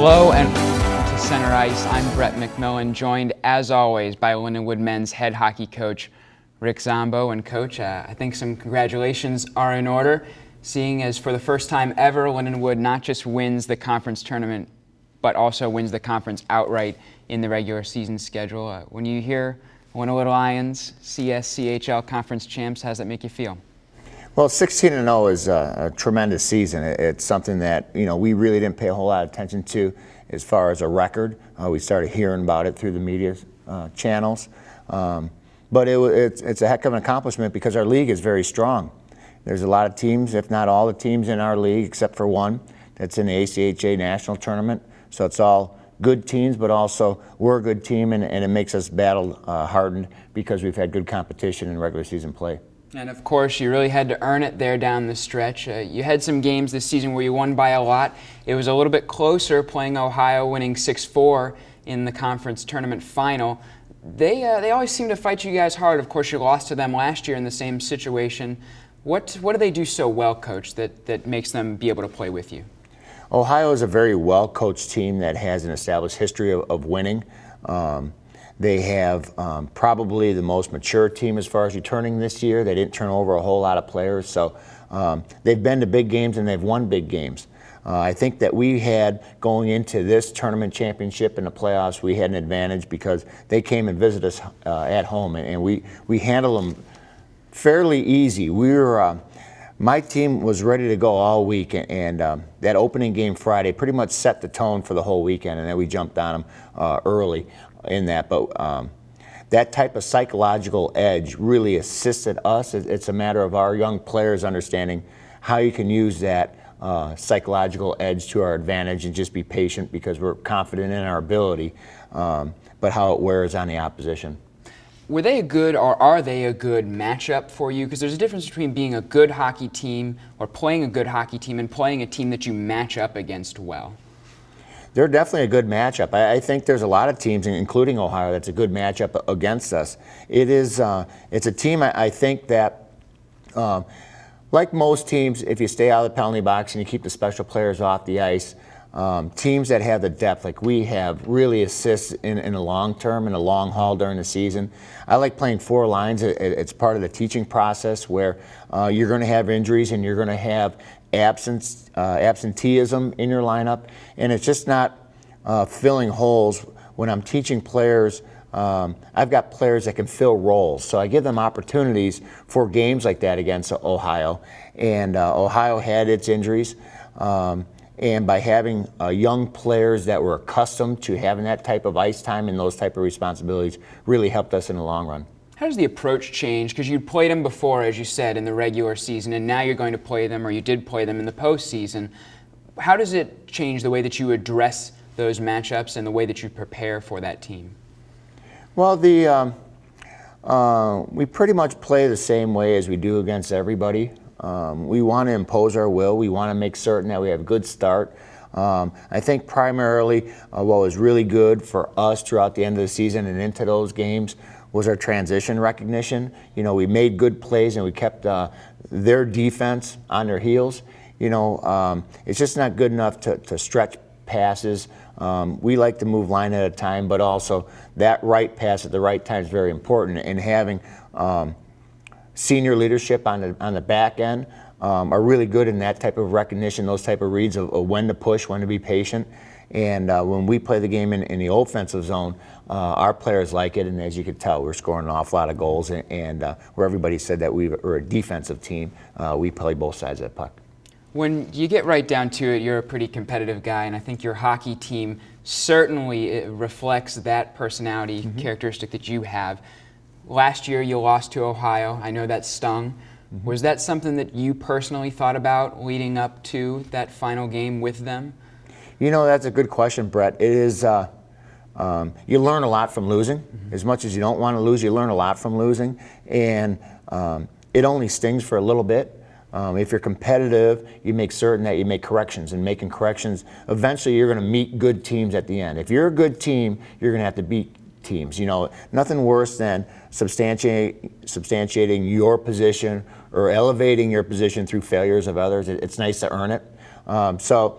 Hello and welcome to Center Ice. I'm Brett McMillan, joined as always by Lindenwood men's head hockey coach Rick Zombo. And Coach, I think some congratulations are in order, seeing as for the first time ever, Lindenwood not just wins the conference tournament, but also wins the conference outright in the regular season schedule. When you hear Winter Lions, CSCHL conference champs, how does that make you feel? Well, 16-0 is a tremendous season. It's something that we really didn't pay a whole lot of attention to as far as a record. We started hearing about it through the media channels, but it's a heck of an accomplishment because our league is very strong. There's a lot of teams, if not all the teams in our league, except for one, that's in the ACHA national tournament. So it's all good teams, but also we're a good team, and it makes us battle hardened because we've had good competition in regular season play. And of course, you really had to earn it there down the stretch. You had some games this season where you won by a lot. It was a little bit closer, playing Ohio, winning 6-4 in the conference tournament final. They always seem to fight you guys hard. Of course, you lost to them last year in the same situation. What do they do so well, Coach, that makes them be able to play with you? Ohio is a very well-coached team that has an established history of winning. They have probably the most mature team as far as returning this year. They didn't turn over a whole lot of players, so they've been to big games and they've won big games. I think that we had, going into this tournament championship in the playoffs, we had an advantage because they came and visited us at home, and we handled them fairly easy. My team was ready to go all week, and that opening game Friday pretty much set the tone for the whole weekend, and then we jumped on them early in that. But that type of psychological edge really assisted us. It's a matter of our young players understanding how you can use that psychological edge to our advantage and just be patient because we're confident in our ability, but how it wears on the opposition. Were they a good, or are they a good matchup for you? Because there's a difference between being a good hockey team or playing a good hockey team and playing a team that you match up against well. They're definitely a good matchup. I think there's a lot of teams, including Ohio, that's a good matchup against us. It's a team I think that, like most teams, if you stay out of the penalty box and you keep the special players off the ice, teams that have the depth like we have really assist in the long term, in the long haul during the season. I like playing four lines. It's part of the teaching process where you're going to have injuries and you're going to have absenteeism in your lineup, and it's just not filling holes. When I'm teaching players, I've got players that can fill roles, so I give them opportunities for games like that against Ohio, and Ohio had its injuries. And by having young players that were accustomed to having that type of ice time and those type of responsibilities really helped us in the long run. How does the approach change? Because you played them before, as you said, in the regular season, and now you're going to play them, or you did play them in the postseason. How does it change the way that you address those matchups and the way that you prepare for that team? Well, we pretty much play the same way as we do against everybody. We want to impose our will. We want to make certain that we have a good start. I think primarily what was really good for us throughout the end of the season and into those games was our transition recognition. We made good plays and we kept their defense on their heels. It's just not good enough to stretch passes. We like to move line at a time, but also that right pass at the right time is very important. And having senior leadership on the back end are really good in that type of recognition, those type of reads of when to push, when to be patient. And when we play the game in the offensive zone, our players like it, and as you can tell, we're scoring an awful lot of goals, and where everybody said that we were a defensive team, we play both sides of the puck. When you get right down to it, you're a pretty competitive guy, and I think your hockey team certainly reflects that personality characteristic that you have. Last year you lost to Ohio. I know that stung. Was that something that you personally thought about leading up to that final game with them? That's a good question, Brett. It is, you learn a lot from losing. As much as you don't want to lose, you learn a lot from losing. And it only stings for a little bit. If you're competitive, you make certain that you make corrections, and making corrections, eventually you're going to meet good teams at the end. If you're a good team, you're going to have to beat teams. Nothing worse than substantiating your position or elevating your position through failures of others. It's nice to earn it. So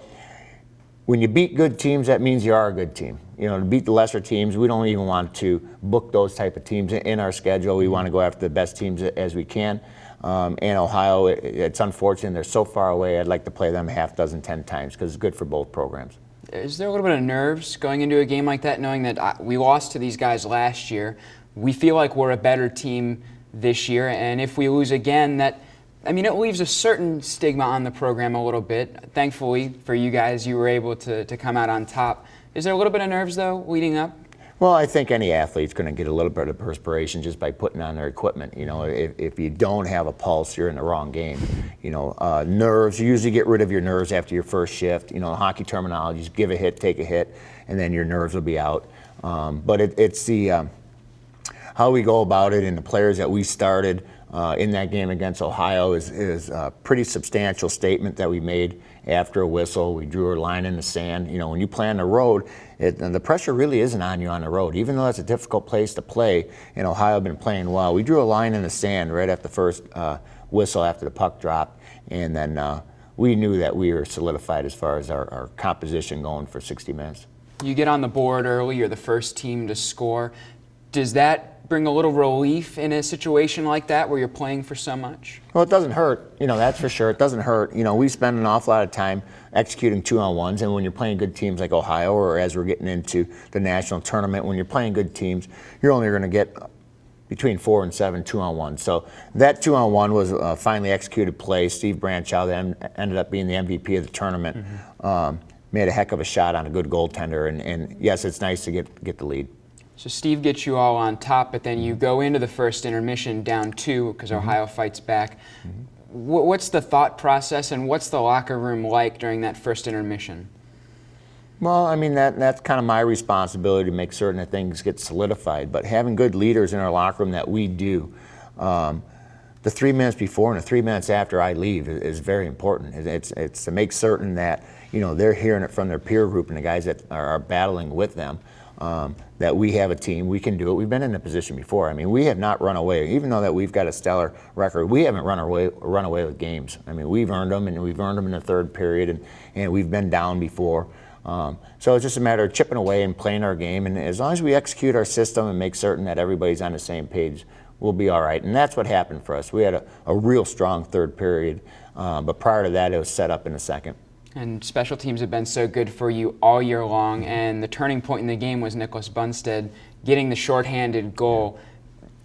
when you beat good teams, that means you are a good team. To beat the lesser teams, we don't even want to book those type of teams in our schedule. We want to go after the best teams as we can. And Ohio, it's unfortunate they're so far away. I'd like to play them half dozen, 10 times because it's good for both programs. Is there a little bit of nerves going into a game like that, knowing that we lost to these guys last year? We feel like we're a better team this year, and if we lose again, it leaves a certain stigma on the program a little bit. Thankfully for you guys, you were able to come out on top. Is there a little bit of nerves, though, leading up? Well, I think any athlete's going to get a little bit of perspiration just by putting on their equipment. If you don't have a pulse, you're in the wrong game. Nerves, you usually get rid of your nerves after your first shift. Hockey terminology is give a hit, take a hit, and then your nerves will be out. But it's the how we go about it and the players that we started in that game against Ohio is a pretty substantial statement that we made after a whistle. We drew a line in the sand. When you play on the road, the pressure really isn't on you on the road. Even though it's a difficult place to play, and Ohio have been playing well, we drew a line in the sand right after the first whistle after the puck dropped, and then we knew that we were solidified as far as our composition going for 60 minutes. You get on the board early, you're the first team to score. Does that bring a little relief in a situation like that where you're playing for so much? Well, it doesn't hurt, that's for sure. It doesn't hurt. We spend an awful lot of time executing 2-on-1s, and when you're playing good teams like Ohio, or as we're getting into the national tournament, when you're playing good teams, you're only going to get between 4 and 7 2-on-1. So that 2-on-1 was a finally executed play. Steve Branchow then ended up being the MVP of the tournament. Made a heck of a shot on a good goaltender, and yes, it's nice to get the lead. So Steve gets you all on top, but then you go into the first intermission down 2 because Ohio fights back. What's the thought process, and what's the locker room like during that first intermission? Well, that's kind of my responsibility to make certain that things get solidified. But having good leaders in our locker room that we do, the 3 minutes before and the 3 minutes after I leave is very important. It's to make certain that they're hearing it from their peer group and the guys that are battling with them. That we have a team, we can do it. We've been in a position before. We have not run away. Even though that we've got a stellar record, we haven't run away with games. We've earned them, and we've earned them in the third period, and we've been down before. So it's just a matter of chipping away and playing our game, and as long as we execute our system and make certain that everybody's on the same page, we'll be all right. And that's what happened for us. We had a real strong third period, but prior to that, it was set up in the second. And special teams have been so good for you all year long, and the turning point in the game was Nicholas Bunstead getting the shorthanded goal.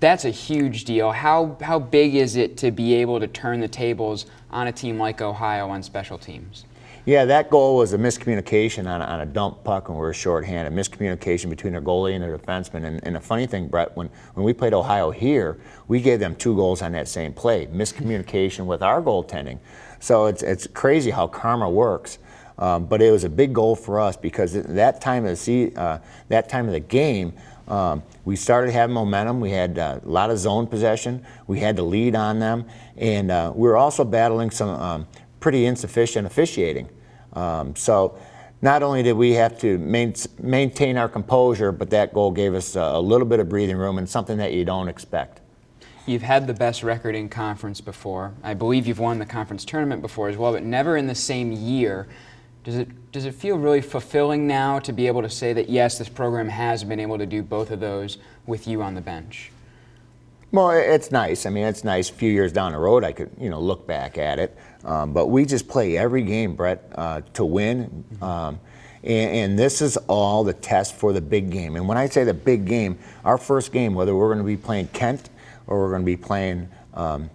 That's a huge deal. How big is it to be able to turn the tables on a team like Ohio on special teams? Yeah, that goal was a miscommunication on a dump puck when we were shorthanded, miscommunication between our goalie and their defenseman. And the funny thing, Brett, when we played Ohio here, we gave them 2 goals on that same play, miscommunication with our goaltending. So it's crazy how karma works. But it was a big goal for us because at that time of the game, we started having momentum. We had a lot of zone possession. We had the lead on them, and we were also battling some pretty insufficient officiating. So not only did we have to maintain our composure, but that goal gave us a little bit of breathing room and something that you don't expect. You've had the best record in conference before. I believe you've won the conference tournament before as well, but never in the same year. Does it feel really fulfilling now to be able to say that, yes, this program has been able to do both of those with you on the bench? Well, it's nice. It's nice. A few years down the road, I could, look back at it. But we just play every game, Brett, to win. And this is all the test for the big game. And when I say the big game, our first game, whether we're going to be playing Kent or we're going to be playing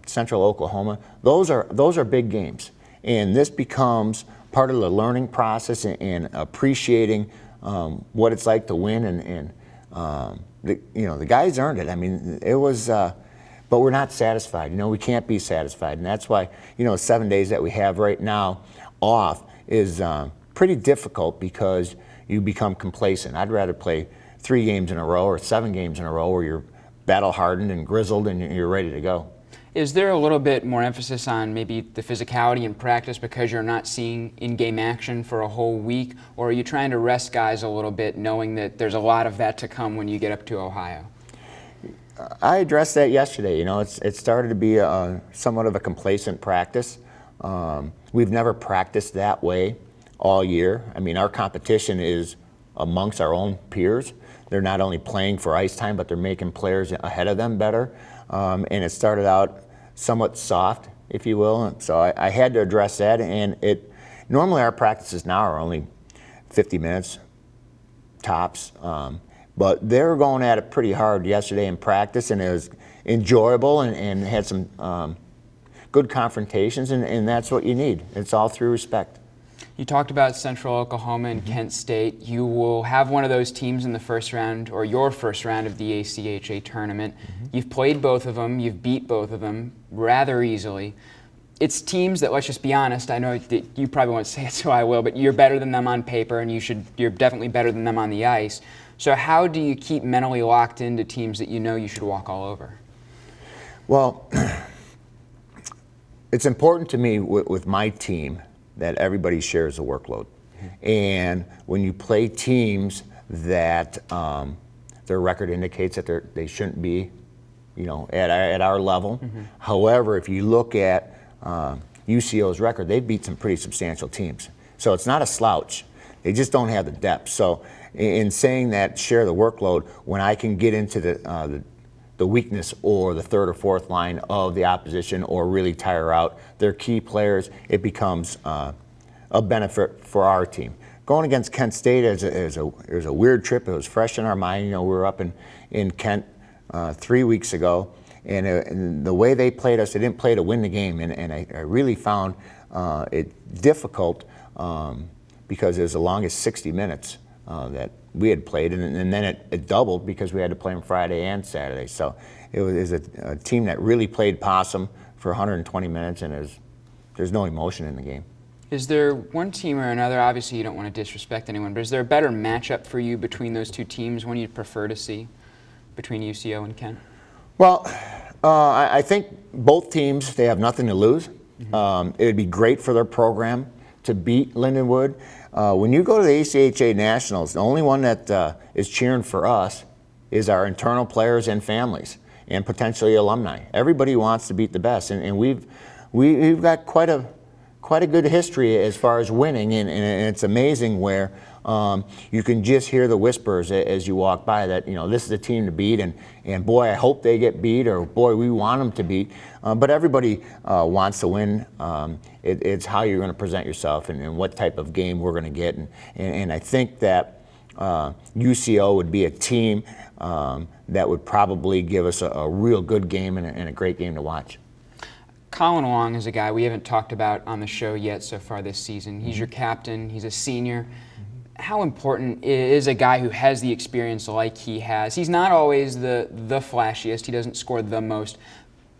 Central Oklahoma, those are big games. And this becomes part of the learning process and appreciating what it's like to win. And the guys earned it. It was, but we're not satisfied. We can't be satisfied. And that's why, 7 days that we have right now off is pretty difficult because you become complacent. I'd rather play 3 games in a row or 7 games in a row where you're battle hardened and grizzled and you're ready to go. Is there a little bit more emphasis on maybe the physicality in practice because you're not seeing in-game action for a whole week, or are you trying to rest guys a little bit knowing that there's a lot of that to come when you get up to Ohio? I addressed that yesterday. It started to be somewhat of a complacent practice. We've never practiced that way. all year. I mean, our competition is amongst our own peers. They're not only playing for ice time, but they're making players ahead of them better. And it started out somewhat soft, if you will. So I had to address that. And normally our practices now are only 50 minutes tops. But they were going at it pretty hard yesterday in practice, and it was enjoyable and had some good confrontations, and that's what you need. It's all through respect. You talked about Central Oklahoma and Kent State. You will have one of those teams in the first round, or your first round of the ACHA tournament. You've played both of them. You've beat both of them rather easily. It's teams that, let's just be honest, I know that you probably won't say it, so I will, but you're better than them on paper, and you're definitely better than them on the ice. So how do you keep mentally locked into teams that you know you should walk all over? Well, it's important to me with my team that everybody shares the workload. And when you play teams that their record indicates that they shouldn't be, at our level. However, if you look at UCO's record, they've beat some pretty substantial teams. So it's not a slouch. They just don't have the depth. So in saying that, share the workload, when I can get into the weakness or the third or fourth line of the opposition or really tire out their key players, it becomes a benefit for our team. Going against Kent State is a weird trip. It was fresh in our mind. We were up in Kent 3 weeks ago, and the way they played us, they didn't play to win the game, and I really found it difficult because it was the longest 60 minutes that we had played, and then it doubled because we had to play them Friday and Saturday. So it was a team that really played possum for 120 minutes, and there's no emotion in the game. Is there one team or another, obviously you don't want to disrespect anyone, but is there a better matchup for you between those two teams, one you'd prefer to see between UCO and Kent? Well, I think both teams, they have nothing to lose. It would be great for their program to beat Lindenwood. When you go to the ACHA Nationals, the only one that is cheering for us is our internal players and families and potentially alumni. Everybody wants to beat the best, and we've got quite a good history as far as winning, and it's amazing where you can just hear the whispers as you walk by that this is a team to beat, and boy, I hope they get beat, or boy, we want them to beat. But everybody wants to win. It's how you're going to present yourself and what type of game we're going to get, and I think that UCO would be a team that would probably give us a real good game and a great game to watch. Colin Long is a guy we haven't talked about on the show yet so far this season. He's your captain. He's a senior. How important is a guy who has the experience like he has? He's not always the flashiest. He doesn't score the most,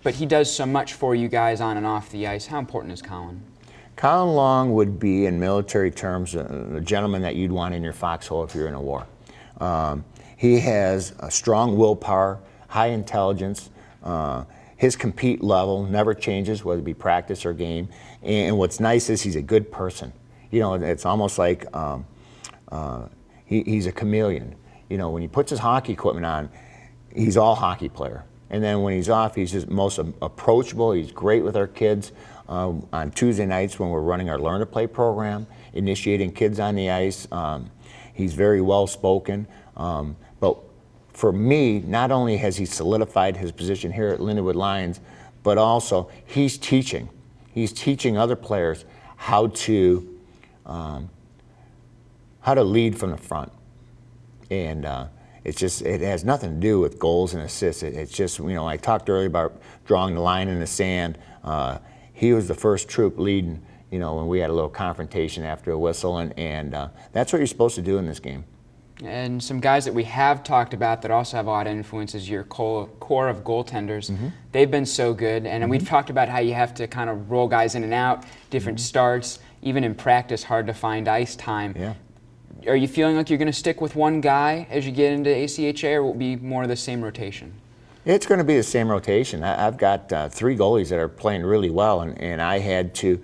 but he does so much for you guys on and off the ice. How important is Colin? Colin Long would be, in military terms, a gentleman that you'd want in your foxhole if you're in a war. He has a strong willpower, high intelligence. His compete level never changes, whether it be practice or game. And what's nice is he's a good person. It's almost like he's a chameleon. When he puts his hockey equipment on, he's all hockey player. And then when he's off, he's just most approachable. He's great with our kids. On Tuesday nights when we're running our Learn to Play program, initiating kids on the ice, he's very well spoken. But for me, not only has he solidified his position here at Lindenwood Lions, but also he's teaching. He's teaching other players how to lead from the front. And it has nothing to do with goals and assists. It's just, I talked earlier about drawing the line in the sand. He was the first troop leading, when we had a little confrontation after a whistle, and that's what you're supposed to do in this game. And some guys that we have talked about that also have a lot of influence is your core of goaltenders. They've been so good, and we've talked about how you have to kind of roll guys in and out, different starts, even in practice, hard to find ice time. Yeah. Are you feeling like you're going to stick with one guy as you get into ACHA, or will it be more of the same rotation? It's going to be the same rotation. I've got 3 goalies that are playing really well, and I had to,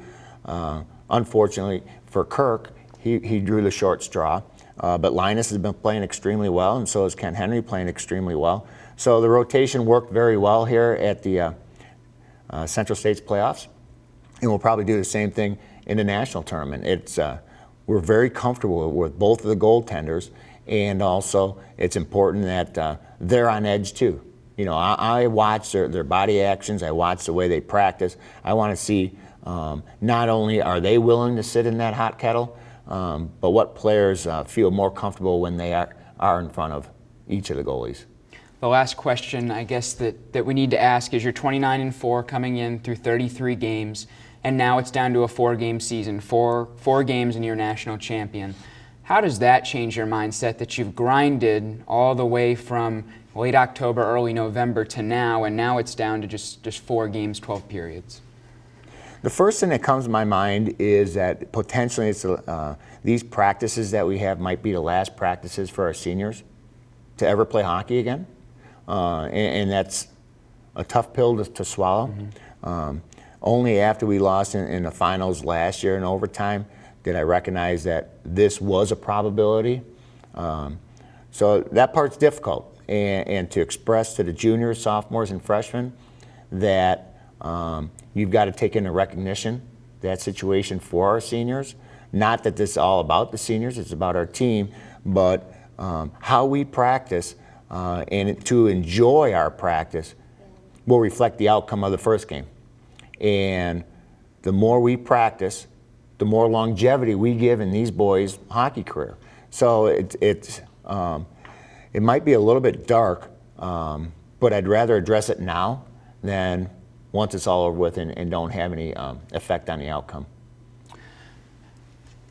unfortunately for Kirk, he drew the short straw. But Linus has been playing extremely well, and so has Ken Henry playing extremely well. So the rotation worked very well here at the Central States playoffs, and we'll probably do the same thing in the national tournament. we're very comfortable with both of the goaltenders, and also it's important that they're on edge too. You know, I watch their body actions, I watch the way they practice. I want to see not only are they willing to sit in that hot kettle, but what players feel more comfortable when they are in front of each of the goalies. The last question, I guess, that we need to ask is, you're 29-4 coming in through 33 games, and now it's down to a 4-game season, four games and you're national champion. How does that change your mindset that you've grinded all the way from late October, early November to now, and now it's down to just 4 games, 12 periods? The first thing that comes to my mind is that potentially it's these practices that we have might be the last practices for our seniors to ever play hockey again, and that's a tough pill to swallow. Mm-hmm. Only after we lost in the finals last year in overtime did I recognize that this was a probability. So that part's difficult, and to express to the juniors, sophomores, and freshmen that you've got to take into recognition that situation for our seniors. Not that this is all about the seniors, it's about our team, but how we practice and to enjoy our practice will reflect the outcome of the first game. And the more we practice, the more longevity we give in these boys' hockey career. So it might be a little bit dark, but I'd rather address it now than once it's all over with and don't have any effect on the outcome.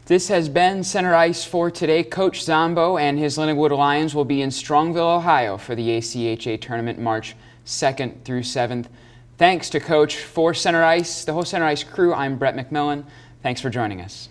This has been Center Ice for today. Coach Zombo and his Lindenwood Lions will be in Strongville, Ohio for the ACHA tournament March 2nd through 7th. Thanks to Coach. For Center Ice, the whole Center Ice crew, I'm Brett McMillan. Thanks for joining us.